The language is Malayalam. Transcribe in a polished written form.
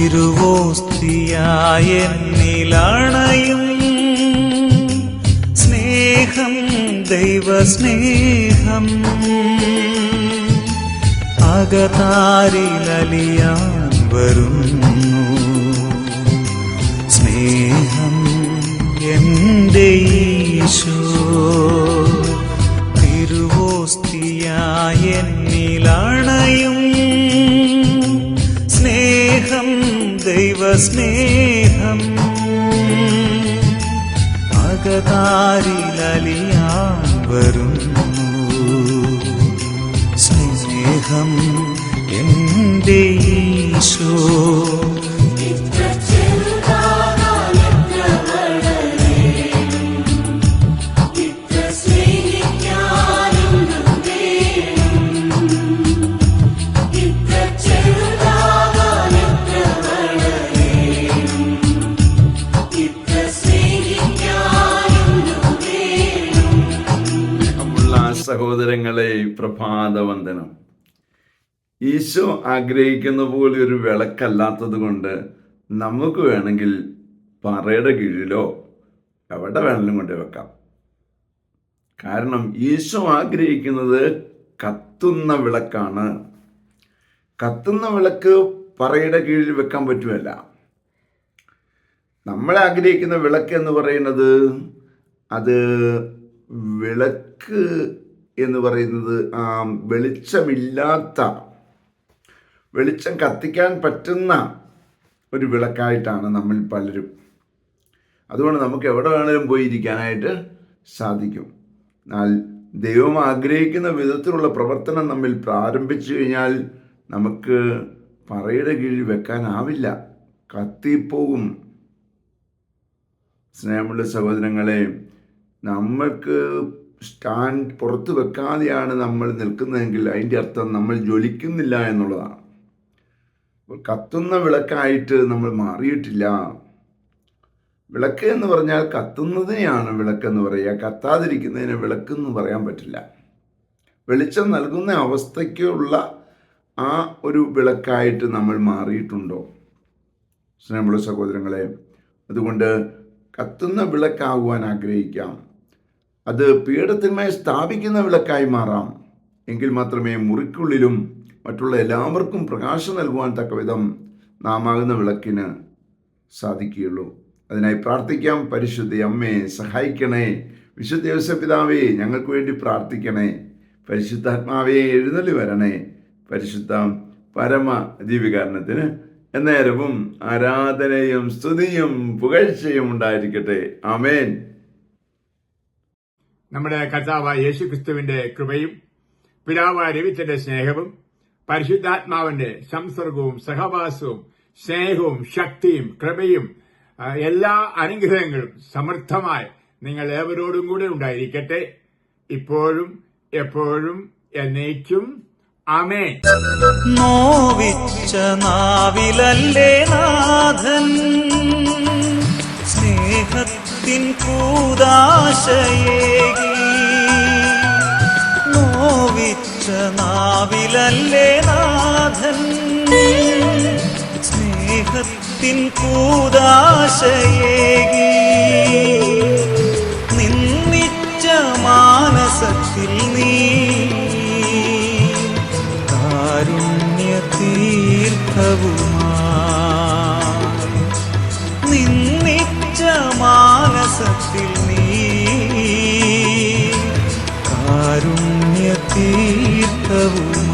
തിരുവോസ്തിയായെന്നിലണയും സ്നേഹം, ദൈവസ്നേഹം അകതാരിലലിയാൻ വരുന്നു. സ്നേഹം എന്റെ ഈശോ തിരുവോസ്തിയായെന്നിലണയും സ്നേഹം, ദൈവസ്നേഹം അകതാരിലലിയാൻ വരുന്നു. സ്നേഹം എന്റെ ഈശോ സഹോദരങ്ങളെ, പ്രഭാതവന്ദനം. ഈശോ ആഗ്രഹിക്കുന്ന പോലെ ഒരു വിളക്കല്ലാത്തത് കൊണ്ട് നമുക്ക് വേണമെങ്കിൽ പറയുടെ കീഴിലോ എവിടെ വേണമെങ്കിലും കൊണ്ടുവെക്കാം. കാരണം ഈശോ ആഗ്രഹിക്കുന്നത് കത്തുന്ന വിളക്കാണ്. കത്തുന്ന വിളക്ക് പറയുടെ കീഴിൽ വെക്കാൻ പറ്റുമല്ല. നമ്മൾ ആഗ്രഹിക്കുന്ന വിളക്ക് എന്ന് പറയുന്നത്, അത് വിളക്ക് എന്ന് പറയുന്നത് വെളിച്ചം കത്തിക്കാൻ പറ്റുന്ന ഒരു വിളക്കായിട്ടാണ് നമ്മൾ പലരും. അതുകൊണ്ട് നമുക്ക് എവിടെ വേണമെങ്കിലും പോയി ഇരിക്കാനായിട്ട് സാധിക്കും. എന്നാൽ ദൈവം ആഗ്രഹിക്കുന്ന വിധത്തിലുള്ള പ്രവർത്തനം നമ്മിൽ പ്രാരംഭിച്ചു കഴിഞ്ഞാൽ നമുക്ക് പറയുടെ കീഴിൽ വെക്കാനാവില്ല, കത്തിപ്പോകും. സ്നേഹമുള്ള സഹോദരങ്ങളെ, നമ്മൾക്ക് സ്റ്റാൻഡ് പുറത്ത് വെക്കാതെയാണ് നമ്മൾ നിൽക്കുന്നതെങ്കിൽ അതിൻ്റെ അർത്ഥം നമ്മൾ ജ്വലിക്കുന്നില്ല എന്നുള്ളതാണ്. കത്തുന്ന വിളക്കായിട്ട് നമ്മൾ മാറിയിട്ടില്ല. വിളക്ക് എന്ന് പറഞ്ഞാൽ കത്തുന്നതിനെയാണ് വിളക്കെന്ന് പറയുക, കത്താതിരിക്കുന്നതിന് വിളക്കെന്ന് പറയാൻ പറ്റില്ല. വെളിച്ചം നൽകുന്ന അവസ്ഥയ്ക്കുള്ള ആ ഒരു വിളക്കായിട്ട് നമ്മൾ മാറിയിട്ടുണ്ടോ സ്നേഹമുള്ള സഹോദരങ്ങളെ? അതുകൊണ്ട് കത്തുന്ന വിളക്കാകുവാൻ ആഗ്രഹിക്കാം. അത് പീഠത്തിന്മേൽ സ്ഥാപിക്കുന്ന വിളക്കായി മാറാം. എങ്കിൽ മാത്രമേ മുറിക്കുള്ളിലും മറ്റുള്ള എല്ലാവർക്കും പ്രകാശം നൽകുവാൻ തക്കവിധം നാം ആകുന്ന വിളക്കിന് സാധിക്കുകയുള്ളൂ. അതിനായി പ്രാർത്ഥിക്കാം. പരിശുദ്ധ അമ്മേ സഹായിക്കണേ. വിശുദ്ധ യോസേപ്പിതാവേ ഞങ്ങൾക്ക് വേണ്ടി പ്രാർത്ഥിക്കണേ. പരിശുദ്ധാത്മാവേ എഴുന്നള്ളി വരണേ. പരിശുദ്ധ പരമ ദിവ്യകാരുണ്യത്തിന് എന്നേരവും ആരാധനയും സ്തുതിയും പുകഴ്ചയും ഉണ്ടായിരിക്കട്ടെ. ആമേൻ. നമ്മുടെ കർത്താവായ യേശുക്രിസ്തുവിന്റെ കൃപയും പിതാവായ ദൈവത്തിന്റെ സ്നേഹവും പരിശുദ്ധാത്മാവിന്റെ സംസർഗവും സഹവാസവും സ്നേഹവും ശക്തിയും കൃപയും എല്ലാ അനുഗ്രഹങ്ങളും സമൃദ്ധമായി നിങ്ങൾ ഏവരോടും കൂടെ ഉണ്ടായിരിക്കട്ടെ, ഇപ്പോഴും എപ്പോഴും എന്നേക്കും. ആമേൻ. നോവിച്ച നാവിലല്ലേ നാഥൻ സ്നേഹത്തിൻ കൂദാശയേകി. നോവിച്ച നാവിലല്ലേ നാഥൻ സ്നേഹത്തിൻ കൂദാശയേകി. നിന്നിച്ച മാനസത്തിൽ നീ തീർത്ഥവുമായി നിന്നിച്ച മാനസത്തിൽ നീ കാരുണ്യ തീർത്ഥവുമായി